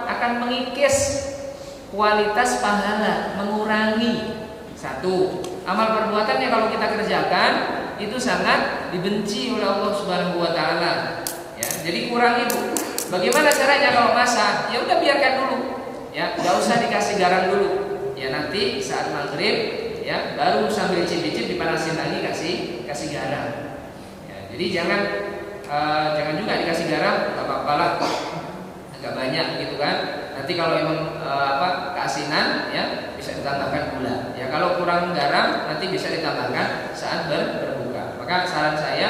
akan mengikis kualitas pahala, mengurangi. Satu, amal perbuatan yang kalau kita kerjakan itu sangat dibenci oleh Allah Subhanahu wa taala. Ya, jadi kurangi Bu. Bagaimana caranya kalau masak? Ya udah biarkan dulu. Ya, enggak usah dikasih garam dulu. Ya, nanti saat maghrib ya baru sambil cicip-cicip dipanasin lagi kasih garam. Ya, jadi jangan juga dikasih garam, enggak apa-apa lah. Agak banyak gitu kan. Nanti kalau emang keasinan ya bisa ditambahkan gula. Ya kalau kurang garam nanti bisa ditambahkan saat berbuka. Maka saran saya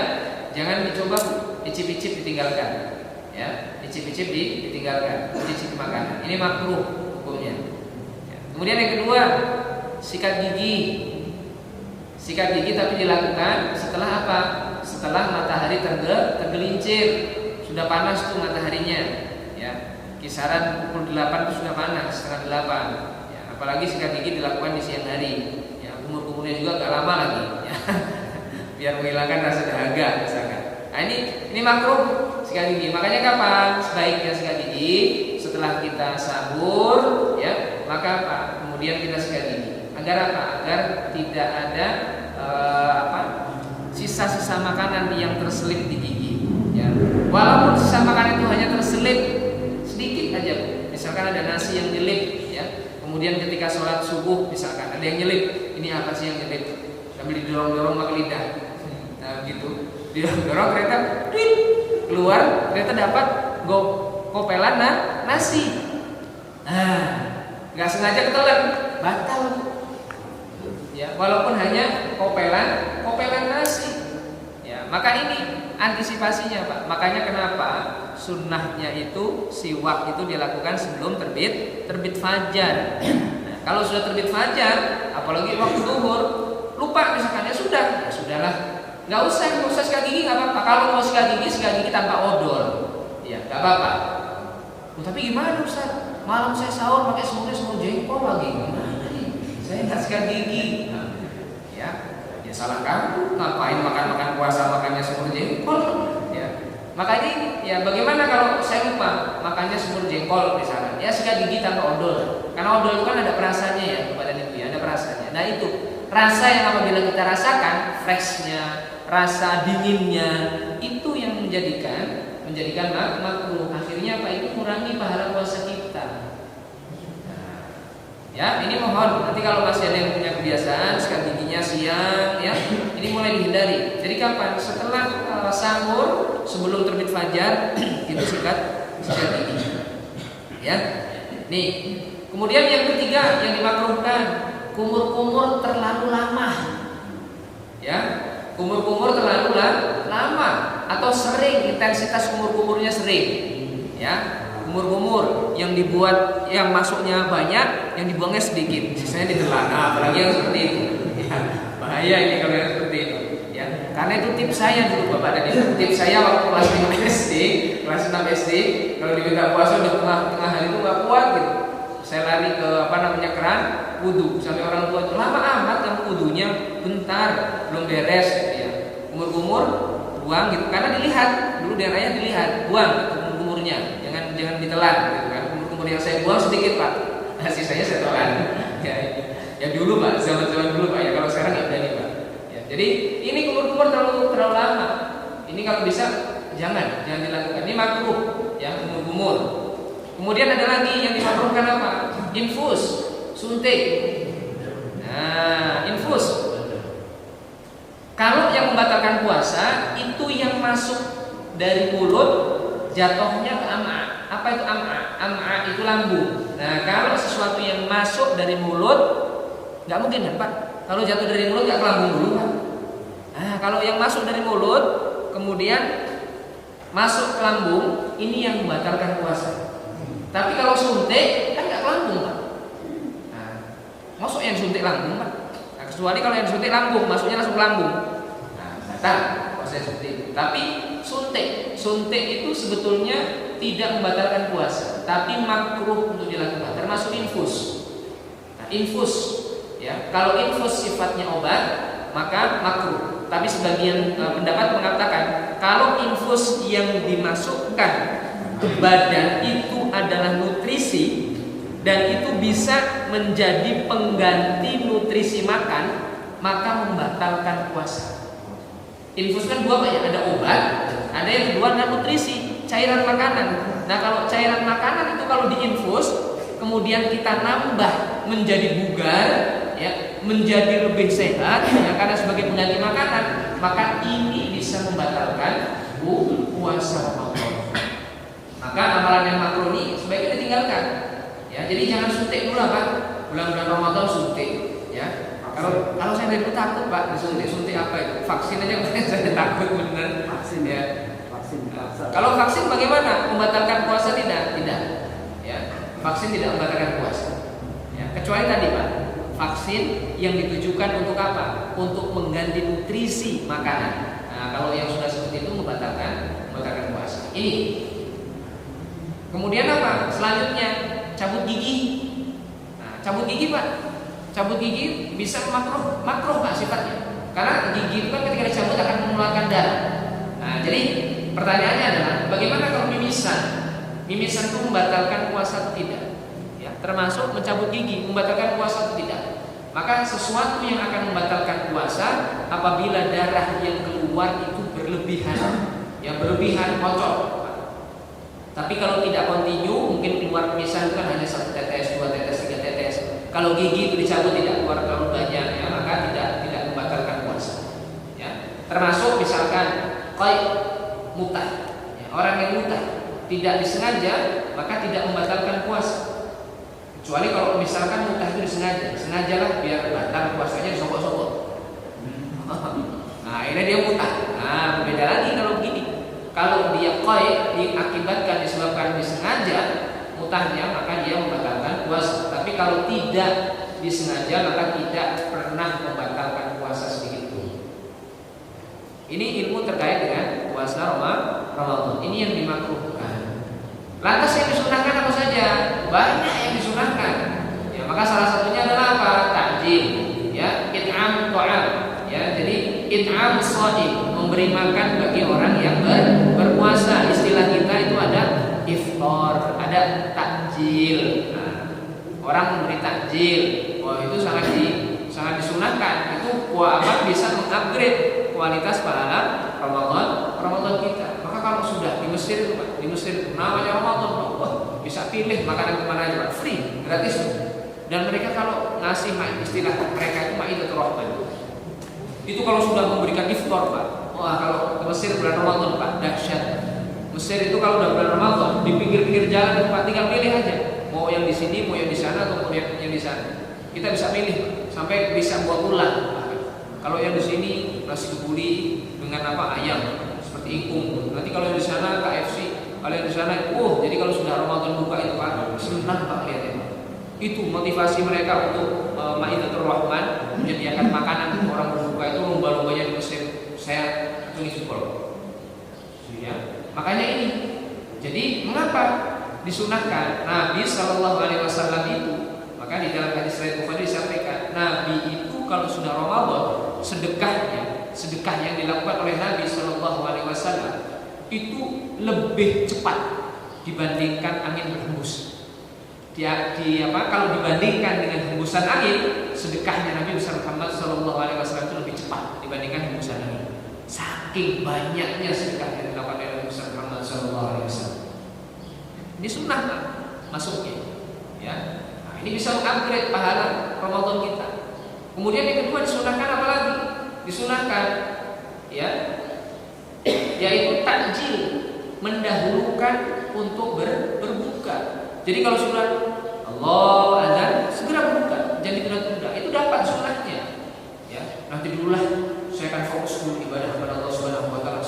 jangan dicoba icip-icip ditinggalkan. Ya, icip-icip ditinggalkan, icip makanan. Ini makruh hukumnya. Ya. Kemudian yang kedua, sikat gigi. Sikat gigi tapi dilakukan setelah apa? Setelah matahari tergelincir. Sudah panas tuh mataharinya. Ya, kisaran pukul 8 itu sudah panas, setengah 8. Ya, apalagi sikat gigi dilakukan di siang hari. Ya, kumur-kumurnya juga agak lama lagi. Ya. Biar menghilangkan rasa dahaga misalkan. Nah, ini makruh sikat gigi. Makanya kapan sebaiknya sikat gigi? Setelah kita sahur, ya, maka kemudian kita sikat gigi. Agar apa? Agar tidak ada sisa-sisa makanan yang terselip di gigi. Ya. Walaupun sisa makanan itu hanya terselip sedikit aja, misalkan ada nasi yang nyelip, ya. Kemudian ketika sholat subuh, misalkan ada yang nyelip. Ini apa sih yang nyelip? Sambil didorong-dorong pakai lidah. Nah, gitu. Didorong ternyata keluar, ternyata dapat kopelan nasi. Nah, nggak sengaja ketelan, batal. Ya, walaupun hanya kopelan nasi. Ya, maka ini antisipasinya Pak. Makanya kenapa sunnahnya itu siwak itu dilakukan sebelum terbit fajar. Nah, kalau sudah terbit fajar, apalagi waktu zuhur, lupa misalkan ya sudahlah. Nggak usah sikat gigi nggak apa-apa. Kalau mau sikat gigi tanpa odol, ya nggak apa-apa. Tapi gimana Ustaz? Malam saya sahur pakai semur jengkol lagi. Gimana nih? Saya nggak sikat gigi. Nah, ya salah kamu. Ngapain makan puasa makannya semur jengkol? Ya. Makanya ya bagaimana kalau saya lupa makannya semur jengkol misalnya? Ya sikat gigi tanpa odol. Karena odol itu kan ada perasaannya ya kepada itu ya, ada perasaannya. Nah itu rasa yang apabila kita rasakan freshnya, rasa dinginnya itu yang menjadikan makruh. Akhirnya apa? Itu kurangi pahala puasa kita. Nah, ya ini mohon nanti kalau masih ada yang punya kebiasaan sikat giginya siang, ya ini mulai dihindari. Jadi kapan? Setelah sahur, sebelum terbit fajar itu sikat gigi. Ya, nih. Kemudian yang ketiga yang dimakruhkan, kumur-kumur terlalu lama. Ya. Kumur-kumur terlalu lama atau sering, intensitas kumur-kumurnya sering. Ya, kumur-kumur yang dibuat yang masuknya banyak, yang dibuangnya sedikit, sisanya ditelan. Nah, apalagi yang seperti itu. Ya, bahaya ini kalau yang seperti itu. Ya, karena itu tips saya dulu Bapak dan Ibu. Tips saya waktu kelas 6 SD, kalau diminta puasa udah tengah hari itu nggak kuat gitu. Saya lari ke keran wudu sampai orang tua itu lama amat kamu wudunya bentar belum beres gitu ya. Kumur-kumur buang gitu karena dilihat dulu daerahnya dilihat buang kumur-kumurnya jangan ditelan gitu kan. Kumur-kumur yang saya buang sedikit Pak, nah, sisanya saya telan. Ya dulu Pak, zaman dulu Pak ya, kalau sekarang nggak berani Pak. Ya, jadi ini kumur-kumur terlalu lama. Ini kalau bisa jangan dilakukan. Ini makruh ya kumur-kumur. Kemudian ada lagi yang dimakruhkan apa? Infus, suntik. Nah, infus. Kalau yang membatalkan puasa itu yang masuk dari mulut jatuhnya ke am'a. Apa itu am'a? Am'a itu lambung. Nah, kalau sesuatu yang masuk dari mulut nggak mungkin kan Pak? Kalau jatuh dari mulut nggak ke lambung dulu Pak? Nah, kalau yang masuk dari mulut kemudian masuk ke lambung, ini yang membatalkan puasa. Tapi kalau suntik kan nggak ke lambung Pak. Nah, masuk yang suntik lambung Pak. Nah, kecuali kalau yang suntik lambung, masuknya langsung ke lambung. Nah, batal puasa seperti itu. Tapi suntik itu sebetulnya tidak membatalkan puasa, tapi makruh untuk dilakukan. Termasuk infus. Nah, infus, ya kalau infus sifatnya obat maka makruh. Tapi sebagian pendapat mengatakan kalau infus yang dimasukkan badan itu adalah nutrisi dan itu bisa menjadi pengganti nutrisi makan, maka membatalkan puasa. Infus kan dua banyak, ada obat, ada yang kedua ada nutrisi, cairan makanan. Nah kalau cairan makanan itu kalau diinfus, kemudian kita nambah menjadi bugar, ya, menjadi lebih sehat, ya, karena sebagai pengganti makanan, maka ini bisa membatalkan puasa Ramadan. Maka amalan yang makruh ini sebaiknya ditinggalkan. Ya, jadi jangan suntik dulu Pak. Bulan-bulan Ramadan suntik, ya. Kalau saya dari itu takut Pak, disuntik apa itu? Vaksin aja saya takut benar. Vaksin ya. Vaksin. Kalau vaksin bagaimana? Membatalkan puasa tidak? Tidak. Ya. Vaksin tidak membatalkan puasa. Ya. Kecuali tadi Pak, vaksin yang ditujukan untuk apa? Untuk mengganti nutrisi makanan. Nah, kalau yang sudah seperti itu membatalkan puasa. Ini. Kemudian apa? Selanjutnya cabut gigi. Nah, cabut gigi Pak. Cabut gigi bisa makruh Pak sifatnya. Karena gigi itu kan ketika dicabut akan mengeluarkan darah. Nah, jadi pertanyaannya adalah bagaimana kalau mimisan? Mimisan itu membatalkan puasa atau tidak? Ya, termasuk mencabut gigi membatalkan puasa atau tidak? Maka sesuatu yang akan membatalkan puasa apabila darah yang keluar itu berlebihan. Yang berlebihan kocok. Tapi kalau tidak kontinu, mungkin keluar mimisan itu kan hanya 1 tetes, 2 tetes, 3 tetes. Kalau gigi itu dicabut tidak keluar terlalu banyak, ya, maka tidak membatalkan puasa. Ya. Termasuk misalkan mutah, ya, orang yang mutah tidak disengaja, maka tidak membatalkan puasa. Kecuali kalau misalkan mutah itu disengajalah biar batal puasanya disogok-sogok. Nah, ini dia mutah. Nah, beda lagi kalau begini. Kalau dia diakibatkan disebabkan disengaja mutahnya, maka dia membatalkan puasa. Tapi kalau tidak disengaja, maka tidak pernah membatalkan puasa sedikit pun. Ini ilmu terkait dengan puasa Ramadan. Ini yang dimakruhkan. Lantas yang disunahkan apa saja? Banyak yang disunahkan. Ya, maka salah satunya adalah apa? Takjil. Ya, it'am ta'am. Ya, jadi it'am shaim, memberi makan bagi orang yang berpuasa. Istilah kita itu ada iftar, ada takjil. Nah, orang memberi takjil, wah itu sangat disunahkan. Itu bisa mengupgrade kualitas pahala Ramadan kita. Maka kalau sudah di Mesir itu Pak, di Mesir itu namanya Ramadan, wah bisa pilih makanan kemana aja Pak, free, gratis. Dan mereka kalau ngasih istilah mereka itu Maidatul Rahman. Itu kalau sudah memberikan iftar Pak, wah kalau ke Mesir bulan Ramadan Pak, dahsyat. Mesir itu kalau udah bulan Ramadan di pinggir-pinggir jalan itu Pak, tinggal pilih aja. Mau yang di sini, mau yang di sana, atau mau yang di sana. Kita bisa pilih sampai bisa buat ulang. Kalau yang di sini nasi kebuli dengan ayam seperti ingkung. Nanti kalau yang di sana KFC, kalau yang di sana, jadi kalau sudah Ramadan buka itu Pak, senang Pak lihatnya. Itu motivasi mereka untuk Maidatul Rahman, menyediakan makanan untuk orang berbuka itu lomba-lombanya di Mesir. Saya tulis jempol. Ya, makanya ini. Jadi mengapa disunahkan? Nabi Shallallahu Alaihi Wasallam itu, maka di dalam hadis riwayat Bukhari disampaikan, Nabi itu kalau sudah Ramadan sedekah yang dilakukan oleh Nabi Shallallahu Alaihi Wasallam itu lebih cepat dibandingkan angin berhembus. Kalau dibandingkan dengan hembusan angin, sedekahnya Nabi besar Muhammad Shallallahu Alaihi Wasallam itu lebih cepat dibandingkan hembusan angin. Saking banyaknya sedekah yang dilakukan oleh Nabi besar Muhammad Shallallahu Alaihi Wasallam. Ini sunnah masuknya, ya. Nah, ini bisa mengupgrade pahala Ramadan kita. Kemudian yang kedua disunahkan apa lagi? Disunahkan, ya, yaitu takjil, mendahulukan untuk berbuka. Jadi kalau sudah Allah azan segera berbuka, jangan ditunda-tunda. Itu dapat sunnahnya. Ya, nanti dululah saya akan fokus dulu ibadah kepada Allah Subhanahu wa taala,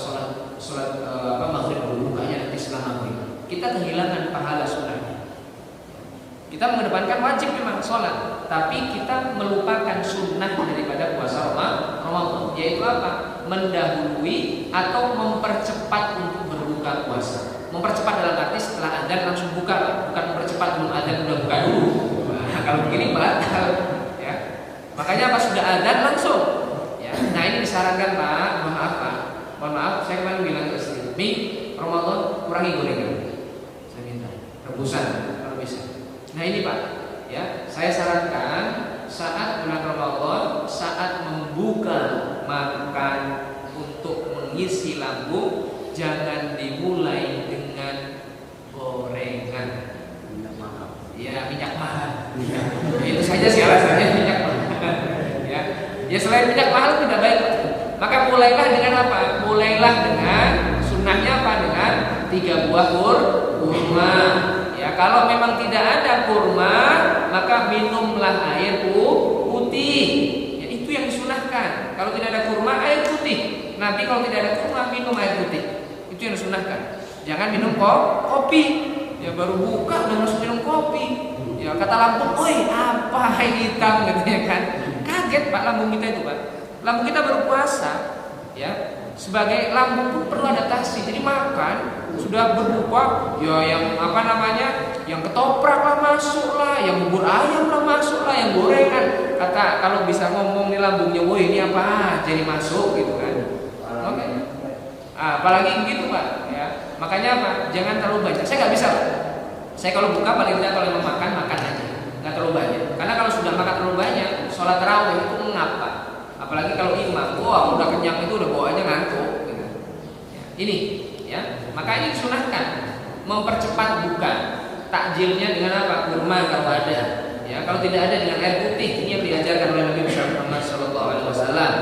salat maghrib berbukanya nanti setelah maghrib. Kita kehilangan pahala sunnahnya. Kita mengedepankan wajib memang sholat, tapi kita melupakan sunnah daripada puasa Ramadan, yaitu apa? Mendahului atau mempercepat untuk berbuka puasa. Mempercepat dalam arti setelah adzan langsung buka, bukan mempercepat belum adzan udah buka dulu. Nah, kalau begini batal, ya. Makanya pas sudah adzan langsung, ya. Nah ini disarankan Pak, mohon maaf, saya kemarin bilang ke istri, Ramadan kurangi gorengan. saya minta rebusan kalau bisa. Nah ini Pak, ya saya sarankan saat bulan Ramadan, saat membuka makan untuk mengisi lambung, jangan dimulai dengan gorengan. Ya minyak mahal. Ya, itu saja sih alasannya minyak mahal. Ya selain minyak mahal tidak baik. Maka mulailah dengan apa? Mulailah dengan sunnahnya apa? Dengan 3 buah kurma. Ya kalau memang tidak ada kurma, maka minumlah air putih. Ya itu yang disunahkan. Kalau tidak ada kurma, air putih. Nabi kalau tidak ada kurma minum air putih. Itu yang disunahkan. Jangan minum kopi. Ya baru buka udah langsung minum kopi. Ya kata lambung, "Oi, apa ini hitam?" gitu ya kan. Kaget Pak lambung kita itu, Pak. Lambung kita berpuasa, ya. Sebagai lambung pun perlu adaptasi. Jadi makan sudah berbuka, ya yang apa namanya? Yang ketoprak lah masuk lah, yang bubur ayam lah masuk lah, yang gorengan. Kata kalau bisa ngomong nih lambungnya, "Woi, ini apa?" jadi masuk gitu kan. Oke. Apalagi begitu, Pak, ya. Makanya apa? Jangan terlalu banyak. Saya nggak bisa, Pak. Saya kalau buka paling tidak kalau mau makan aja, nggak terlalu banyak. Karena kalau sudah makan terlalu banyak, sholat tarawih itu mengapa? Apalagi kalau imam, wah udah kenyang itu udah bawaannya ngantuk. Gitu. Ya, ini, ya. Maka ini disunahkan mempercepat buka. Takjilnya dengan apa? Kurma kalau ada. Ya, kalau tidak ada dengan air putih. Ini yang diajarkan oleh Nabi Muhammad SAW.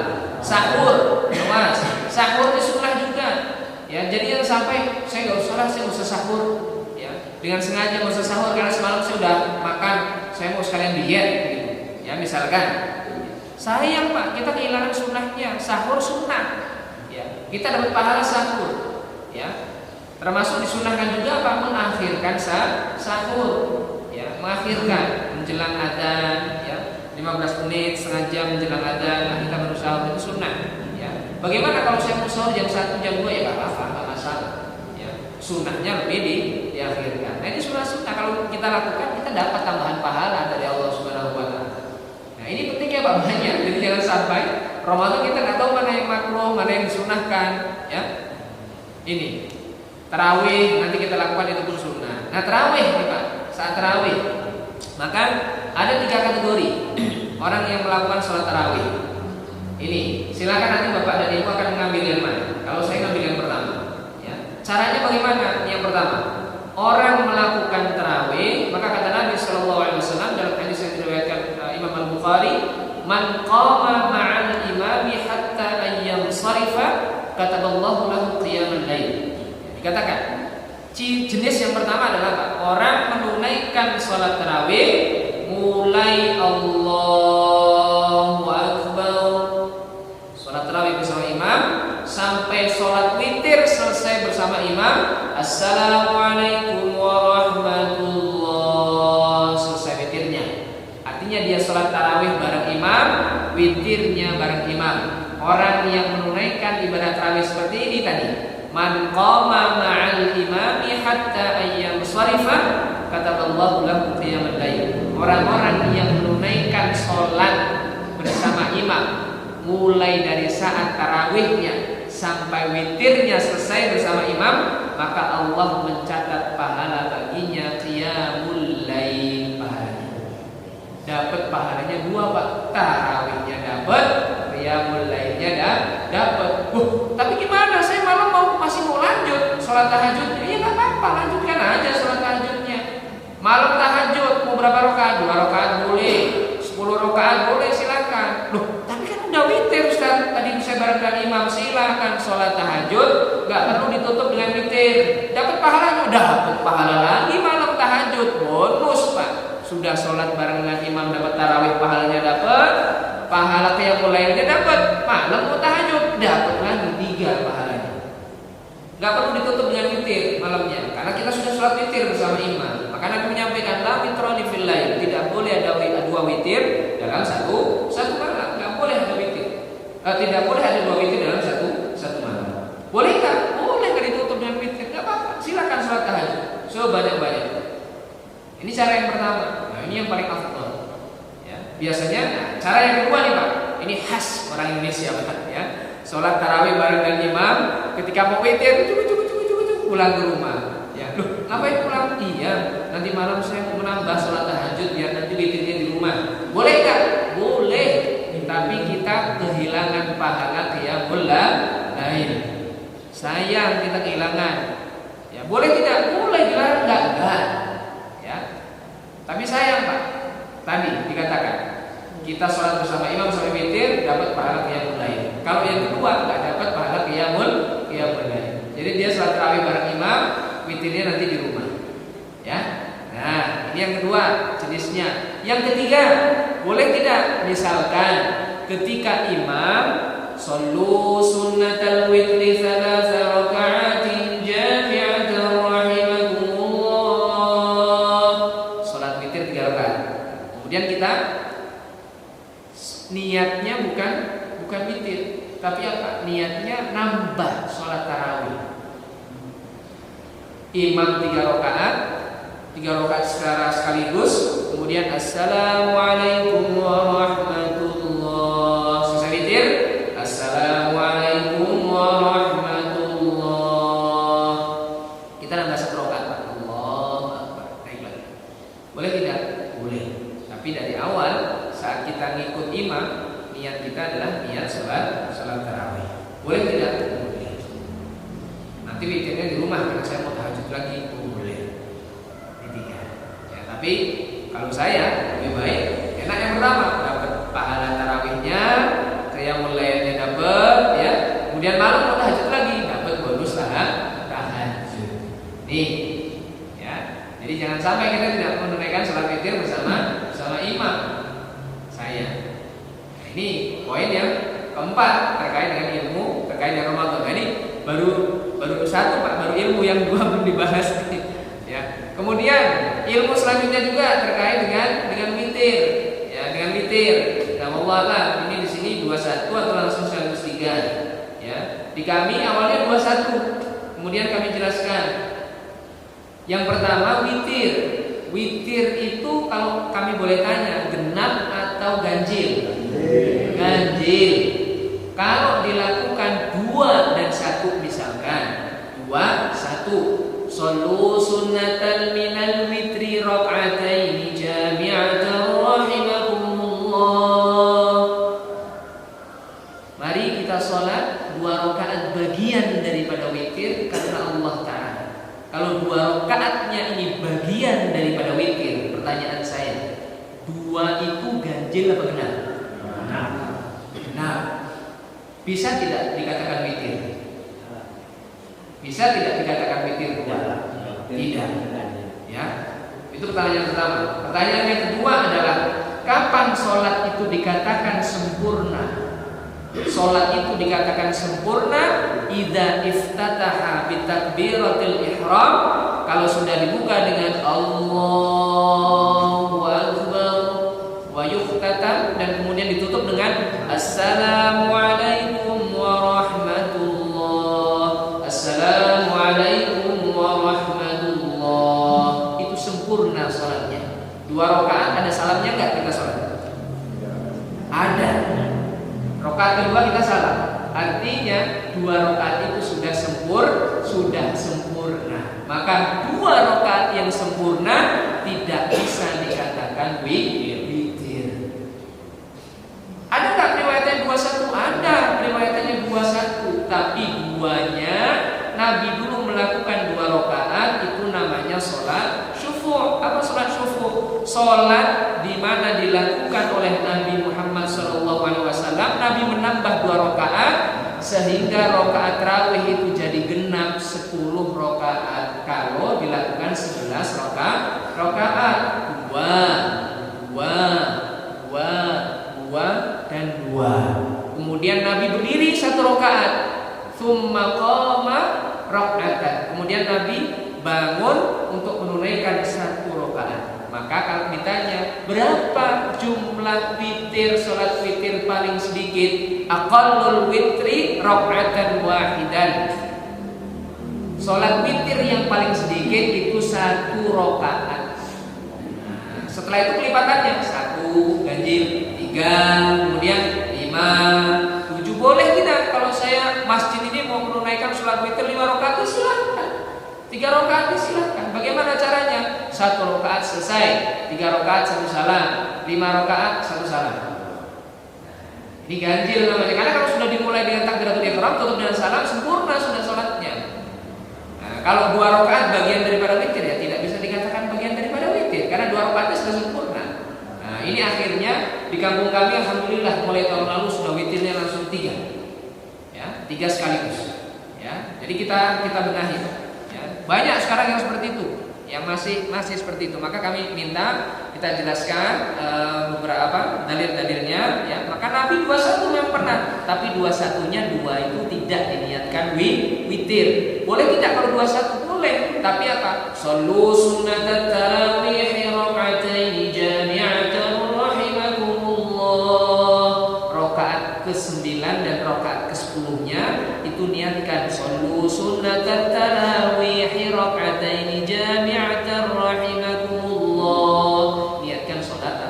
Sahur, awas. Sahur itu sunnah juga. Ya, jadi yang sampai saya nggak usah sahur. Dengan sengaja nggak usah sahur karena semalam saya udah makan, saya mau sekalian diet gitu. Ya misalkan, sayang Pak, kita kehilangan sunnahnya. Sahur sunnah, ya kita dapat pahala sahur, ya termasuk disunahkan juga apa? Mengakhirkan sahur, ya mengakhirkan menjelang adzan, ya 15 menit setengah jam menjelang adzan, nah, kita baru sahur itu sunnah. Ya bagaimana kalau saya mau sahur jam 1 jam 2 ya nggak apa-apa, nggak masalah. Sunnahnya lebih diakhirkan. Nah ini sunnah kalau kita lakukan kita dapat tambahan pahala dari Allah Subhanahu Wa Taala. Nah ini pentingnya Pak banyak. Jadi jangan sampai Ramadan kita nggak tahu mana yang makruh, mana yang disunahkan. Ya ini tarawih nanti kita lakukan itu pun sunnah. Nah tarawih nih Pak, saat tarawih maka ada 3 kategori orang yang melakukan sholat tarawih. Ini silakan nanti Bapak dan Ibu akan mengambil yang mana. Kalau saya ngambil yang pertama. Caranya bagaimana? Yang pertama, orang melakukan tarawih, maka kata Nabi Shallallahu Alaihi Wasallam dalam hadis yang diriwayatkan Imam Al Bukhari, "Man qama ma'al imami hatta ayyam sarifa, kataballahu lahu qiyamal lail." Dikatakan, jenis yang pertama adalah apa? Orang menunaikan sholat tarawih mulai Allahu Akbar, sholat tarawih bersama imam sampai sholat witir selesai bersama imam, Assalamualaikum warahmatullah, selesai witirnya. Artinya dia sholat tarawih bareng imam, witirnya bareng imam. Orang yang menunaikan ibadah tarawih seperti ini tadi, man qama ma'al imami hatta ayyam sharifah, kataballahu lahu qiyamal lail. Orang-orang yang menunaikan sholat bersama imam mulai dari saat tarawihnya sampai witirnya selesai bersama imam, maka Allah mencatat pahala baginya qiyamul lail, pahalanya. Dapat pahalanya 2 Pak, tarawihnya dapat, qiyamul lailnya dapat. Tapi gimana? Saya malam masih mau lanjut sholat tahajudnya. Ya nggak apa-apa, lanjutkan aja sholat tahajudnya. Malam tahajud mau berapa rakaat? 2 rakaat boleh, 10 rakaat boleh, silakan. Loh, tapi kan udah witir Ustaz. Tadi saya bareng dengan imam, silakan sholat tahajud, nggak perlu ditutup dengan witir. Dapat pahalanya, dapat pahala lagi malam tahajud, bonus Pak. Sudah sholat bareng dengan imam dapat tarawih, pahalanya dapat, pahala qiyamul lailnya dapat, malam mau tahajud dapat lagi 3 pahalanya. Nggak perlu ditutup dengan witir malamnya, karena kita sudah sholat witir bersama imam. Maka Nabi menyampaikan la witrani fil lail, tidak boleh ada 2 witir dalam satu malam, nggak boleh ada witir. Tidak boleh ada 2 witir dalam satu malam. Boleh nggak? Boleh nggak ditutup dengan witir, nggak apa-apa. Silakan sholat tahajud sebanyak-banyak. Ini cara yang pertama. Nah ini yang paling afdal. Ya, biasanya cara yang kedua nih Pak. Ini khas orang Indonesia Pak. Ya, sholat tarawih bareng dengan imam. Ketika mau witir, pulang ke rumah. Ya, loh, ngapain pulang? Pak? Iya, nanti malam saya mau menambah sholat tahajud biar nanti witirnya di rumah. Boleh nggak? Boleh. Tapi kita kehilangan pahala qiyamul lail. Sayang kita kehilangan. Ya, boleh tidak? Boleh, dilarang enggak. Ya. Tapi sayang Pak. Tadi dikatakan kita sholat bersama imam sampai witir dapat pahala qiyamul lail. Kalau yang kedua enggak dapat pahala qiyamul lail. Jadi dia sholat tarawih bareng imam, witirnya nanti di rumah. Ya. Nah, ini yang kedua jenisnya. Yang ketiga, boleh tidak? Misalkan ketika imam sallu sunnatal witri thalatha raka'atin jami'atan rahimakumullah. Salat witir 3 rakaat. Kemudian kita niatnya bukan witir, tapi apa? Niatnya nambah salat tarawih. Imam 3 rakaat secara sekaligus, kemudian assalamualaikum warahmatullah. Selesai witir, assalamualaikum warahmatullah. Kita nambah 1 rakaat, Pak. Allahu akbar. Baiklah. Boleh tidak? Boleh. Tapi dari awal saat kita ngikut imam, niat kita adalah niat salat tarawih. Boleh tidak? Boleh. Nanti witirnya di rumah karena saya mau tahajud lagi. Tapi kalau saya lebih baik enak yang pertama, dapat pahala tarawihnya, qiyamul lailnya dapat, ya. Kemudian malam mau tahajud lagi, dapat bonus tahajud. Nih, ya. Jadi jangan sampai kita tidak menunaikan salat witir bersama imam. Saya. Nah, ini poin yang keempat terkait dengan ilmu, terkait dengan Ramadan. Nah, ini baru satu Pak, baru ilmu yang dua belum dibahas. Ya. Kemudian ilmu selanjutnya juga terkait dengan witir. Ya, dengan witir. Nah, wallah ini di sini 21 atau langsung 103. Ya. Di kami awalnya 21. Kemudian kami jelaskan. Yang pertama witir. Witir itu kalau kami boleh tanya, genap atau ganjil? Ganjil. Kalau dilakukan 2 dan 1 misalkan, 2, 1. Sallu sunnatan minal witri rak'ataini jami'atan rahimakumullah. Mari kita sholat 2 rakaat bagian daripada witir karena Allah Ta'ala. Kalau 2 rakaatnya ini bagian daripada witir, pertanyaan saya, 2 itu ganjil apa genap? Nah, bisa tidak dikatakan witir? Bisa tidak dikatakan witir? Tidak. Ya. Itu pertanyaan pertama. Pertanyaan yang kedua adalah kapan sholat itu dikatakan sempurna? Sholat itu dikatakan sempurna idza iftataha bitakbiratil ihram, kalau sudah dibuka dengan Allahu akbar wa yukhtatam, dan kemudian ditutup dengan assalamualaikum warahmatullah. Assalamualaikum warahmatullah. Itu sempurna salatnya. 2 rakaat ada salamnya enggak kita salat? Ada. Rakaat kedua kita salam. Artinya 2 rakaat itu sudah sempurna. Maka 2 rakaat yang sempurna tidak bisa dikatakan witir. Ada enggak riwayatnya 21? Ada riwayatnya 21, tapi 2-nya Nabi dulu melakukan 2 rakaat, itu namanya sholat syufu'. Apa sholat syufu'? Sholat di mana dilakukan oleh Nabi Muhammad SAW. Nabi menambah 2 rakaat sehingga rakaat tarawih itu jadi genap 10 rakaat. Kalau dilakukan 11 rakaat, 2 dan 2. Kemudian Nabi berdiri 1 rakaat. Tsumma qama rak'atan. Kemudian Nabi bangun untuk menunaikan 1 rakaat. Maka kalau ditanya berapa jumlah witir, sholat witir paling sedikit, aqallul witri rak'atan wahidan. Sholat witir yang paling sedikit itu 1 rakaat. Setelah itu kelipatannya 1 ganjil, 3, kemudian 5, 7. Boleh tidak kalau saya masjid ini mau menunaikan sholat witir 5 rakaat, silahkan. 3 rakaat silahkan. Bagaimana caranya? 1 rakaat selesai, 3 rakaat 1 salam, 5 rakaat 1 salam. Ini ganjil namanya. Karena kalau sudah dimulai dengan takbiratul ihram, tutup dengan salam, sempurna sudah sholatnya. Nah, kalau 2 rakaat bagian daripada witir, ya tidak bisa dikatakan bagian daripada witir, karena 2 rakaat itu sudah sempurna. Nah, ini akhirnya di kampung kami alhamdulillah mulai tahun lalu sudah witirnya langsung 3, ya 3 sekaligus. Ya, jadi kita benahi. Ya, banyak sekarang yang seperti itu, yang masih seperti itu. Maka kami minta kita jelaskan beberapa dalil-dalilnya. Ya, maka Nabi 21 yang pernah, tapi 21-nya 2 itu tidak diniatkan witir. Boleh tidak kalau 21? Boleh. Tapi apa? Shallu sunnatat tarawih raka'ataini jami'atan rahimakumullah. Rakaat ke-9 dan rakaat ke-10-nya itu niatkan shallu sunnatat tarawih raka'ataini jami'atan rahimakumullah. Niatkan salat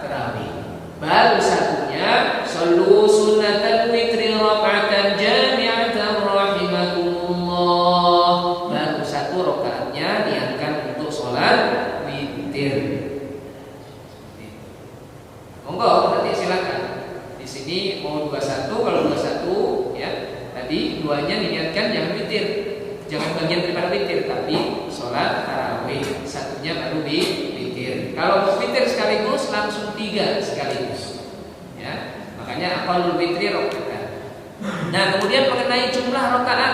tarawih. Baru satunya shallu sunnatal witri raka'atan jami'atan rahimakumullah. Baru 1 rakaatnya niatkan untuk salat witir. Monggo nanti silakan. Di sini mau 21, kalau 21 ya tadi 2-nya diniatkan jangan witir, jangan bagian daripada witir, tapi sholat tarawih 1-nya baru di witir. Kalau witir sekaligus langsung 3 sekaligus. Ya, makanya aqallul witri rakaat. Nah, kemudian mengenai jumlah rakaat,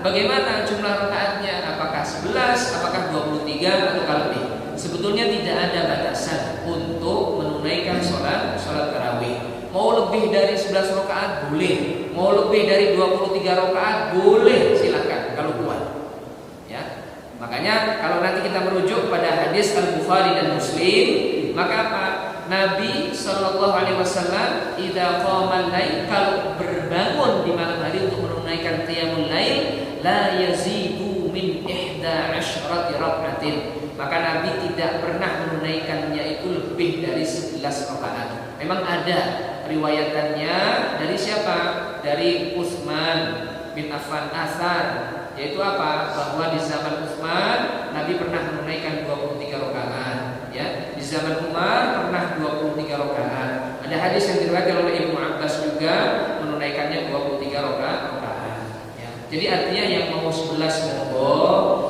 bagaimana jumlah rakaatnya? Apakah 11, apakah 23 atau lebih? Sebetulnya tidak ada batasan untuk menunaikan sholat tarawih. Mau lebih dari 11 rakaat boleh, mau lebih dari 23 rakaat boleh, silakan kalau kuat. Ya. Makanya kalau nanti kita merujuk pada hadis Al-Bukhari dan Muslim, maka apa? Nabi Shallallahu Alaihi Wasallam idza qama al-lail, kalau berbangun di malam hari untuk menunaikan qiyamul lail, la yazidu min 11 rakaatin. Maka Nabi tidak pernah menunaikannya itu lebih dari 11 rakaat. Memang ada riwayatannya dari siapa? Dari Utsman bin Affan asar, yaitu apa? Bahwa di zaman Utsman Nabi pernah menunaikan 23 rakaat, ya. Di zaman Umar pernah 23 rakaat. Ada hadis yang diriwayatkan oleh Ibnu Abbas juga menunaikannya 23 rakaat, ya. Jadi artinya yang mau 11 monggo,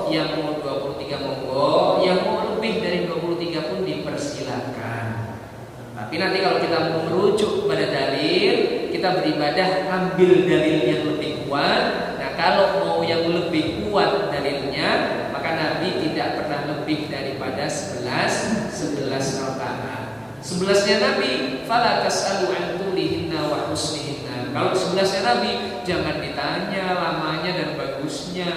yang mau 23 monggo, yang mau lebih dari 23 pun dipersilakan. Tapi nanti kalau kita mau merujuk pada dalil, kita beribadah ambil dalil yang lebih kuat. Nah, kalau mau yang lebih kuat dalilnya, maka Nabi tidak pernah lebih daripada 11 rakaat. 11-nya Nabi, fala tasalu an tulihinna wa husnihinna. Kalau 11-nya Nabi, jangan ditanya lamanya dan bagusnya.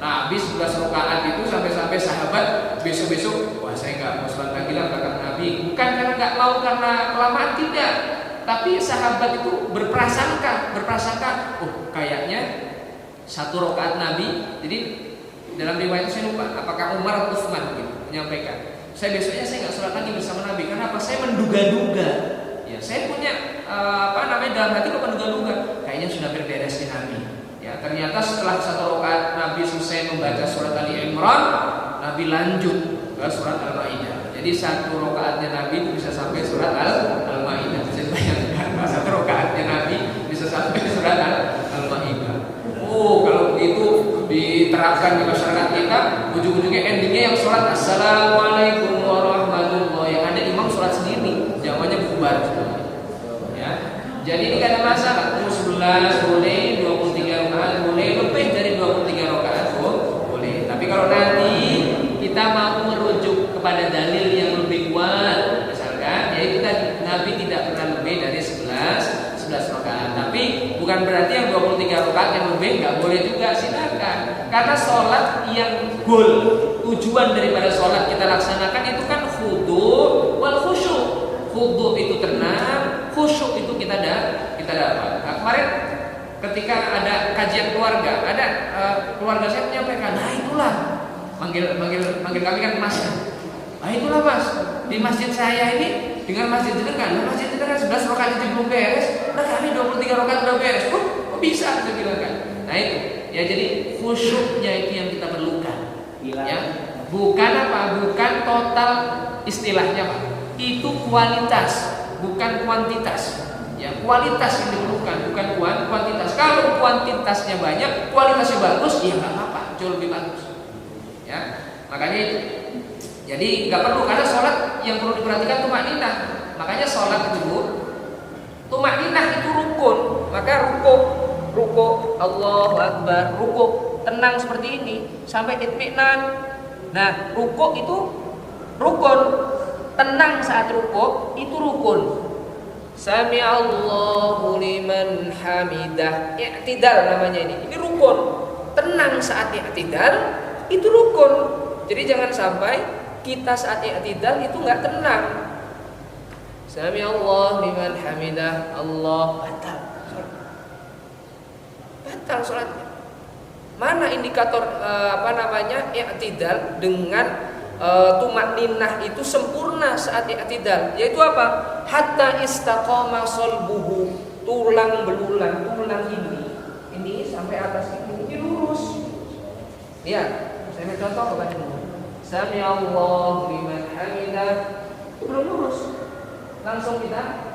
Nabi 11 rakaat itu sampai-sampai sahabat besok-besok, wah saya nggak mau sholat lagi lah belakang Nabi. Bukan karena nggak mau, karena kelamaan, tidak. Tapi sahabat itu berprasangka, oh kayaknya 1 rakaat Nabi. Jadi dalam riwayat itu saya lupa, apakah Umar atau Utsman gitu menyampaikan, saya besoknya saya nggak sholat lagi bersama Nabi. Karena apa? Saya menduga-duga. Ya, saya punya dalam hati kok menduga-duga, kayaknya sudah berberes di Nabi. Ya, ternyata setelah 1 rakaat Nabi selesai membaca surat Ali Imran, Nabi lanjut ke surat Al-Maidah. Jadi 1 rakaatnya Nabi itu bisa sampai surat Al-Maidah. Bisa bayangkan, 1 rakaatnya Nabi bisa sampai surat Al-Maidah. Oh, kalau begitu diterapkan di masyarakat kita, ujung-ujungnya endingnya yang surat Assalamualaikum warahmatullahi, yang ada imam surat sendiri, jawabannya bubar. Ya, jadi ini gak ada masalah. 11 boleh, 23 rakaat boleh, lebih dari 23 rakaat boleh. Tapi kalau nanti kita mau merujuk kepada dalil yang lebih kuat, misalkan, yaitu tadi Nabi tidak pernah lebih dari 11 rakaat. Tapi bukan berarti yang 23 rakaat yang lebih nggak boleh juga, silakan. Karena sholat yang goal, tujuan daripada sholat kita laksanakan itu kan khudu' wal khusyuk. Khudu' itu tenang, khusyuk itu kita dapat. Nah, kemarin ketika ada kajian keluarga, ada keluarga saya menyampaikan, nah itulah manggil kami kan mas. Nah itulah mas, di masjid saya ini dengan masjid jenengan, masjid jenengan 11 rakaat itu belum beres, nah kami 23 rakaat udah beres. Kok bisa saya bilang kan? Nah itu, ya jadi khusyuknya itu yang kita perlukan. Ya, Bukan apa? Bukan total istilahnya Pak. Itu kualitas, bukan kuantitas. Ya, kualitas yang diperlukan, bukan kuantitas. Kalau kuantitasnya banyak, kualitasnya bagus, ya nggak apa-apa, jauh lebih bagus. Ya, makanya itu. Jadi nggak perlu, karena sholat yang perlu diperhatikan tumakninah. Makanya sholat itu tumakninah itu rukun. Maka ruku Allahu Akbar, ruku tenang seperti ini sampai itminan. Nah, ruku itu rukun. Tenang saat ruku itu rukun. Sami Allahu liman hamidah. I'tidal namanya ini. Ini rukun. Tenang saat i'tidal itu rukun. Jadi jangan sampai kita saat i'tidal itu enggak tenang. Sami Allahu liman hamidah. Allah batal salatnya. Mana indikator i'tidal dengan tumakninah itu sempurna saat i'tidal, yaitu apa? Hatta istaqama qalbuhu, tulang belulang, tulang ini sampai atas ini lurus. Lihat, saya contoh Bapak Ibu. Sami Allahu liman hamidah, belum lurus. Langsung kita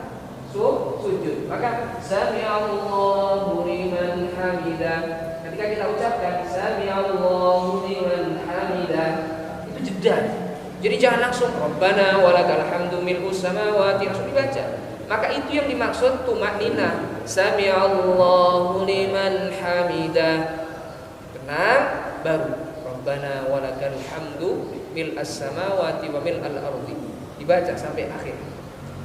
sujud. Maka Sami Allahu liman hamidah, ketika kita ucapkan Sami Allahu liman hamidah, jeda. Jadi jangan langsung Rabbana walakal hamdu mil'us samawati, langsung dibaca. Maka itu yang dimaksud tumakninah. Sami Allahu liman hamidah. Tenang, baru Rabbana walakal hamdu mil'as samawati wa mil'al ardi. Dibaca sampai akhir.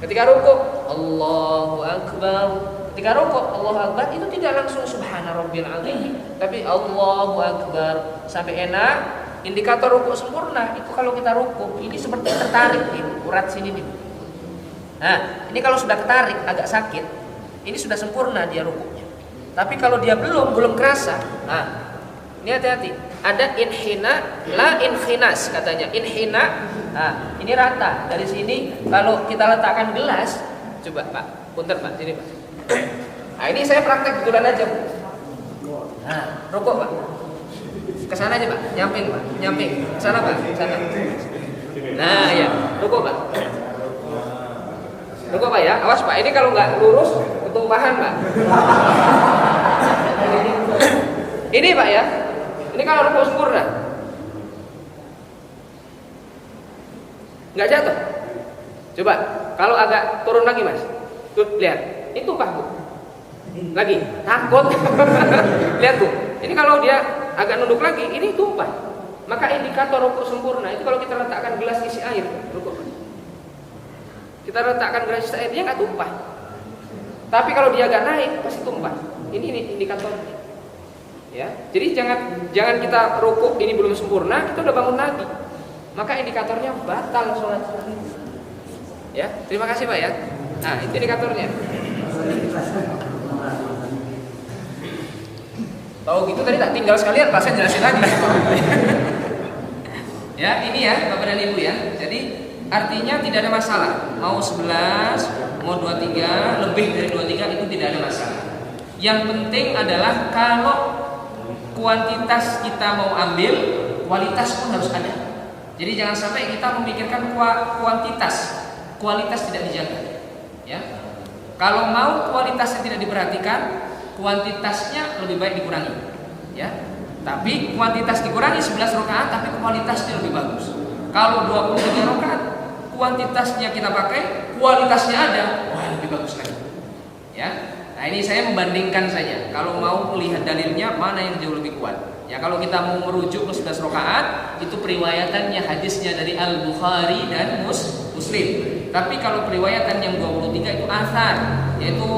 Ketika rukuk Allahu Akbar. Ketika rukuk Allahu Akbar itu tidak langsung subhana rabbil azim, tapi Allahu Akbar sampai enak. Indikator rukuk sempurna itu kalau kita rukuk ini seperti tertarik nih, urat sini nih. Nah, ini kalau sudah ketarik agak sakit, ini sudah sempurna dia rukuknya. Tapi kalau dia belum kerasa, nah ini hati-hati. Ada inhina, la inhinas katanya. Inhina, nah ini rata dari sini. Kalau kita letakkan gelas, coba Pak, punten Pak, sini Pak. Nah ini saya praktek betulan aja. Nah, rukuk Pak. Kesana aja Pak, nyamping Pak, nyamping. Kesana Pak, kesana. Nah ya, rukuk Pak. Rukuk Pak ya, awas Pak. Ini kalau nggak lurus, ketumpahan Pak. Ini Pak ya, ini kalau rukuk sempurna, nggak jatuh. Coba, kalau agak turun lagi Mas, tuh lihat, itu Pak Bu. Lagi, takut. Lihat Bu, ini kalau dia agak nunduk lagi, ini tumpah. Maka indikator rukuk sempurna itu kalau kita letakkan gelas isi air, rukuk. Kita letakkan gelas isi air, dia nggak tumpah. Tapi kalau dia agak naik, pasti tumpah. Ini indikatornya. Ya, jadi jangan kita rukuk ini belum sempurna, kita udah bangun lagi. Maka indikatornya batal sholat. Ya, terima kasih Pak ya. Nah, itu indikatornya. Tahu gitu tadi tak tinggal sekalian Pak, saya jelasin lagi. Ya, ini ya Bapak dan Ibu ya. Jadi artinya tidak ada masalah. Mau 11, mau 23, lebih dari 23 itu tidak ada masalah. Yang penting adalah kalau kuantitas kita mau ambil, kualitas pun harus ada. Jadi jangan sampai kita memikirkan kualitas tidak dijaga. Ya. Kalau mau kualitasnya tidak diperhatikan, kuantitasnya lebih baik dikurangi, ya. Tapi kuantitas dikurangi 11 rakaat, tapi kualitasnya lebih bagus. Kalau 23 rakaat, kuantitasnya kita pakai, kualitasnya ada, wah lebih bagus lagi, ya. Nah ini saya membandingkan saja. Kalau mau melihat dalilnya mana yang jauh lebih kuat. Ya kalau kita mau merujuk ke 11 rakaat, itu periwayatannya hadisnya dari Al-Bukhari dan Muslim. Tapi kalau periwayatan yang 23 itu asar, yaitu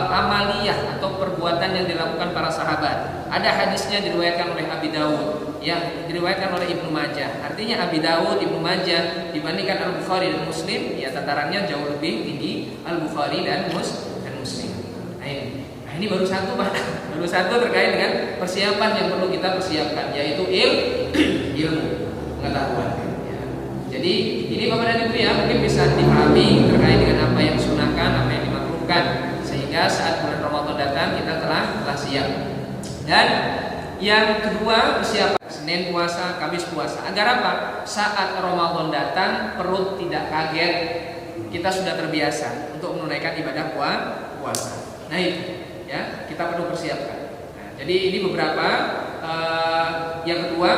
amaliyah atau perbuatan yang dilakukan para sahabat. Ada hadisnya diriwayatkan oleh Abi Dawud, yang diriwayatkan oleh Ibnu Majah. Artinya Abi Dawud, Ibnu Majah dibandingkan Al-Bukhari dan Muslim, ya tatarannya jauh lebih tinggi Al-Bukhari dan Muslim. Nah ini baru satu Pak, baru satu terkait dengan persiapan yang perlu kita persiapkan, yaitu ilmu pengetahuan. Ya. Jadi ini Bapak dan Ibu ya, mungkin bisa dipahami terkait dengan apa yang disunahkan, apa yang dimakruhkan, sehingga saat bulan Ramadan datang kita telah siap. Dan yang kedua persiapan Senin puasa, Kamis puasa. Agar apa? Saat Ramadan datang perut tidak kaget. Kita sudah terbiasa untuk menunaikan ibadah puasa. Nah itu ya, kita perlu persiapkan. Nah, jadi ini beberapa. Yang kedua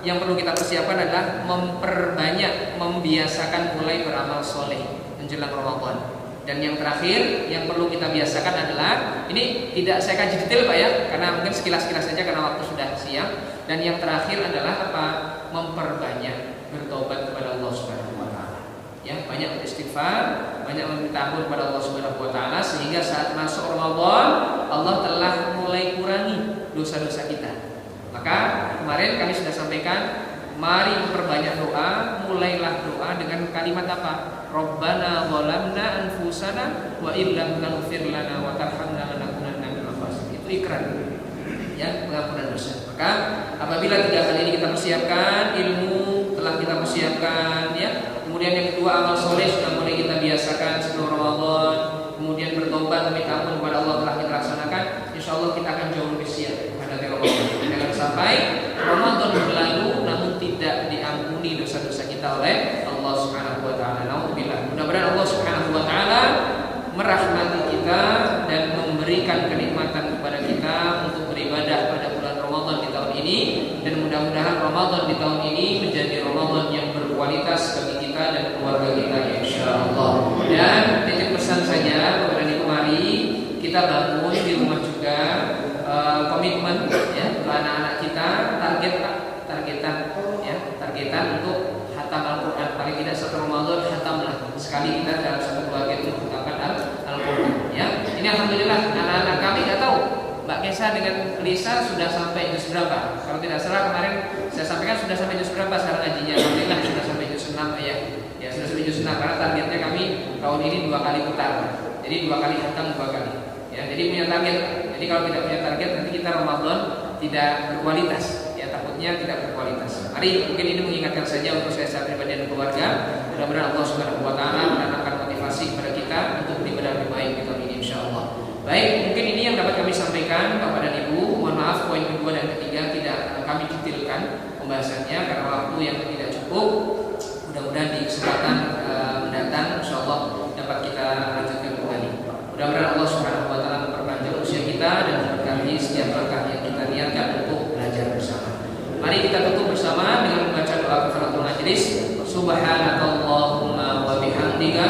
yang perlu kita persiapkan adalah memperbanyak, membiasakan mulai beramal soleh menjelang Ramadan. Dan yang terakhir yang perlu kita biasakan adalah, ini tidak saya kaji detail Pak ya, karena mungkin sekilas-sekilas saja karena waktu sudah siang. Dan yang terakhir adalah apa? Memperbanyak bertobat kepada Allah Subhanahu wa taala. Ya, banyak beristighfar, banyak meminta ampun kepada Allah Subhanahu wa taala, sehingga saat masuk Ramadan Allah telah mulai kurangi dosa-dosa kita. Maka kemarin kami sudah sampaikan, mari memperbanyak doa. Mulailah doa dengan kalimat apa? Rabbana zalamna anfusana wa illam taghfir lana wa tarhamna lanakunanna minal khasirin. Itu ikrar, ya, pengampunan dosa. Maka apabila 3 hal ini kita persiapkan, ilmu telah kita persiapkan, ya. Kemudian yang kedua, amal soleh sudah mulai kita biasakan sebelum Ramadan. Kemudian bertobat meminta ampun kepada Allah telah kita laksanakan. Insya Allah kita akan jauh lebih siap menghadapi Ramadan. Jangan sampai Ramadan berlalu namun tidak diampuni dosa-dosa kita oleh Allah Subhanahu wa taala. Nauzubillah. Mudah-mudahan Allah Subhanahu wa taala merahmati kita dan memberikan kenikmatan kepada kita untuk beribadah pada bulan Ramadan di tahun ini, dan mudah-mudahan Ramadan di tahun ini menjadi Ramadan yang berkualitas bagi kita dan keluarga kita insyaallah. Dan titip pesan saja kepada ibu, mari kita bangun di rumah juga komitmen ya untuk anak-anak kita, targetan untuk hatam Al-Quran, paling tidak satu Ramadan hatamlah sekali kita dalam satu keluarga itu menghatamkan Al-Quran ya. Ini alhamdulillah anak-anak kami nggak tahu Mbak Kesa dengan Lisa sudah sampai juz berapa. Kalau tidak salah kemarin saya sampaikan sudah sampai juz berapa sekarang ngajinya. Alhamdulillah sudah sampai juz 6 ya. Ya sudah sampai juz 6 karena targetnya kami tahun ini 2 kali putar. Jadi 2 kali hatam 2 kali. Ya, jadi punya target. Jadi kalau tidak punya target nanti kita Ramadan tidak berkualitas. Ya, takutnya tidak berkualitas. Mari mungkin ini mengingatkan saja untuk saya secara pribadi dan keluarga. Mudah-mudahan Allah Subhanahu wa taala menanamkan motivasi kepada kita untuk beribadah lebih baik di tahun ini insyaallah. Baik, mungkin ini yang dapat kami sampaikan Bapak dan Ibu. Mohon maaf poin kedua dan ketiga tidak kami detailkan pembahasannya karena waktu yang tidak cukup. Mudah-mudahan di kesempatan mendatang insyaallah dapat kita lanjutkan kembali. Mudah-mudahan Allah Subhanahu wa taala memperpanjang usia kita dan memberkahi setiap langkah yang kita niatkan untuk belajar bersama. Mari kita tutup bersama dengan membaca doa kafaratul majlis. Subhanakallahumma wa bihamdika